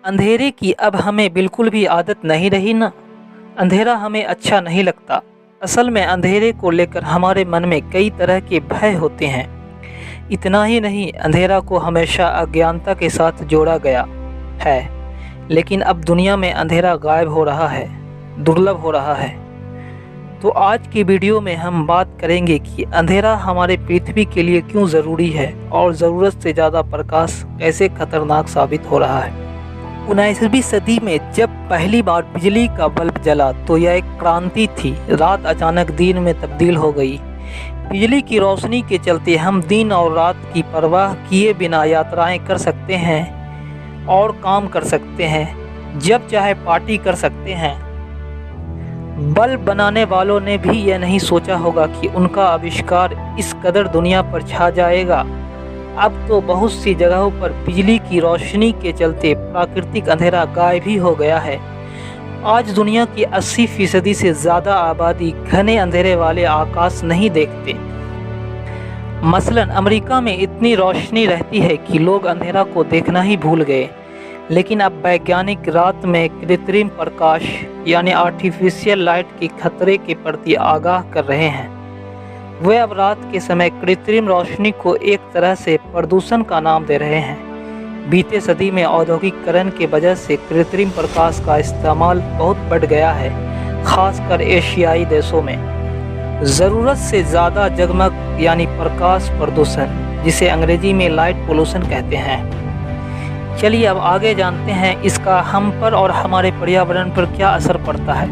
अंधेरे की अब हमें बिल्कुल भी आदत नहीं रही ना। अंधेरा हमें अच्छा नहीं लगता। असल में अंधेरे को लेकर हमारे मन में कई तरह के भय होते हैं। इतना ही नहीं, अंधेरा को हमेशा अज्ञानता के साथ जोड़ा गया है, लेकिन अब दुनिया में अंधेरा गायब हो रहा है, दुर्लभ हो रहा है। तो आज की वीडियो में हम बात करेंगे कि अंधेरा हमारे पृथ्वी के लिए क्यों ज़रूरी है और ज़रूरत से ज़्यादा प्रकाश कैसे खतरनाक साबित हो रहा है। 19वीं सदी में जब पहली बार बिजली का बल्ब जला तो यह एक क्रांति थी। रात अचानक दिन में तब्दील हो गई। बिजली की रोशनी के चलते हम दिन और रात की परवाह किए बिना यात्राएं कर सकते हैं और काम कर सकते हैं, जब चाहे पार्टी कर सकते हैं। बल्ब बनाने वालों ने भी यह नहीं सोचा होगा कि उनका आविष्कार इस कदर दुनिया पर छा जाएगा। अब तो बहुत सी जगहों पर बिजली की रोशनी के चलते प्राकृतिक अंधेरा गायब ही हो गया है। आज दुनिया की 80% से ज़्यादा आबादी घने अंधेरे वाले आकाश नहीं देखते। मसलन अमेरिका में इतनी रोशनी रहती है कि लोग अंधेरा को देखना ही भूल गए। लेकिन अब वैज्ञानिक रात में कृत्रिम प्रकाश यानी आर्टिफिशियल लाइट के खतरे के प्रति आगाह कर रहे हैं। वे अब रात के समय कृत्रिम रोशनी को एक तरह से प्रदूषण का नाम दे रहे हैं। बीते सदी में औद्योगिकीकरण की वजह से कृत्रिम प्रकाश का इस्तेमाल बहुत बढ़ गया है, खासकर एशियाई देशों में। ज़रूरत से ज़्यादा जगमग यानी प्रकाश प्रदूषण, जिसे अंग्रेजी में लाइट पोल्यूशन कहते हैं। चलिए अब आगे जानते हैं इसका हम पर और हमारे पर्यावरण पर क्या असर पड़ता है।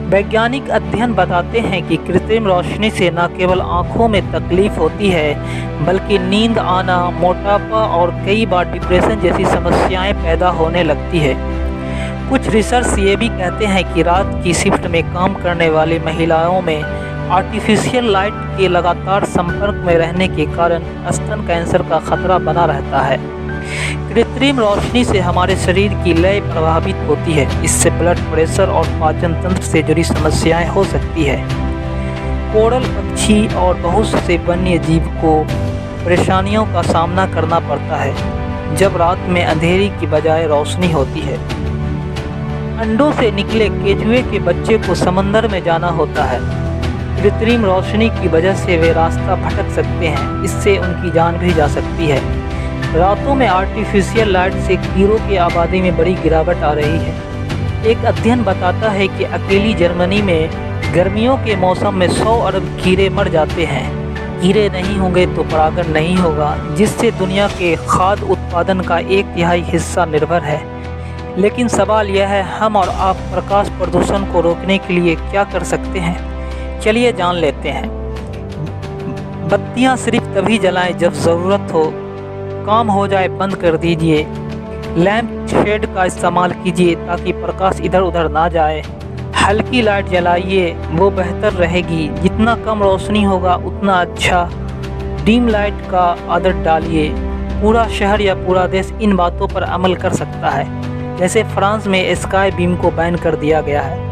वैज्ञानिक अध्ययन बताते हैं कि कृत्रिम रोशनी से न केवल आँखों में तकलीफ होती है, बल्कि नींद आना, मोटापा और कई बार डिप्रेशन जैसी समस्याएं पैदा होने लगती है। कुछ रिसर्च ये भी कहते हैं कि रात की शिफ्ट में काम करने वाली महिलाओं में आर्टिफिशियल लाइट के लगातार संपर्क में रहने के कारण स्तन कैंसर का खतरा बना रहता है। कृत्रिम रोशनी से हमारे शरीर की लय प्रभावित होती है। इससे ब्लड प्रेशर और पाचन तंत्र से जुड़ी समस्याएं हो सकती है। कोरल पक्षी और बहुत से वन्य जीव को परेशानियों का सामना करना पड़ता है जब रात में अंधेरी की बजाय रोशनी होती है। अंडों से निकले केचुए के बच्चे को समंदर में जाना होता है। कृत्रिम रोशनी की वजह से वे रास्ता भटक सकते हैं, इससे उनकी जान भी जा सकती है। रातों में आर्टिफिशियल लाइट से कीड़ों की आबादी में बड़ी गिरावट आ रही है। एक अध्ययन बताता है कि अकेली जर्मनी में गर्मियों के मौसम में 100 अरब कीड़े मर जाते हैं। कीड़े नहीं होंगे तो परागण नहीं होगा, जिससे दुनिया के खाद्य उत्पादन का 1/3 हिस्सा निर्भर है। लेकिन सवाल यह है, हम और आप प्रकाश प्रदूषण को रोकने के लिए क्या कर सकते हैं? चलिए जान लेते हैं। बत्तियां सिर्फ तभी जलाएं जब ज़रूरत हो, काम हो जाए बंद कर दीजिए। लैंप शेड का इस्तेमाल कीजिए ताकि प्रकाश इधर उधर ना जाए। हल्की लाइट जलाइए, वो बेहतर रहेगी। जितना कम रोशनी होगा उतना अच्छा। डिम लाइट का आदत डालिए। पूरा शहर या पूरा देश इन बातों पर अमल कर सकता है। जैसे फ्रांस में स्काई बीम को बैन कर दिया गया है।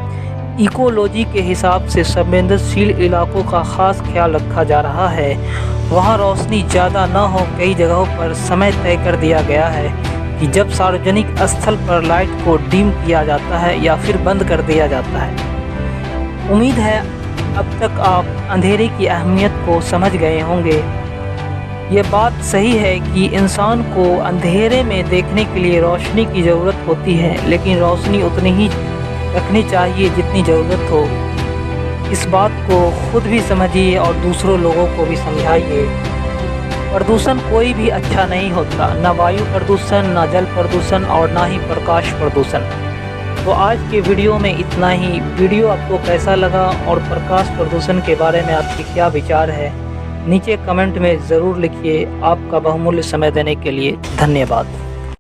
इकोलॉजी के हिसाब से संवेदनशील इलाकों का खास ख्याल रखा जा रहा है। वहाँ रोशनी ज़्यादा न हो। कई जगहों पर समय तय कर दिया गया है कि जब सार्वजनिक स्थल पर लाइट को डिम किया जाता है या फिर बंद कर दिया जाता है। उम्मीद है अब तक आप अंधेरे की अहमियत को समझ गए होंगे। ये बात सही है कि इंसान को अंधेरे में देखने के लिए रोशनी की ज़रूरत होती है, लेकिन रोशनी उतनी ही रखनी चाहिए जितनी ज़रूरत हो। इस बात को खुद भी समझिए और दूसरों लोगों को भी समझाइए। प्रदूषण कोई भी अच्छा नहीं होता, ना वायु प्रदूषण, ना जल प्रदूषण और ना ही प्रकाश प्रदूषण। तो आज के वीडियो में इतना ही। वीडियो आपको कैसा लगा और प्रकाश प्रदूषण के बारे में आपके क्या विचार है, नीचे कमेंट में ज़रूर लिखिए। आपका बहुमूल्य समय देने के लिए धन्यवाद।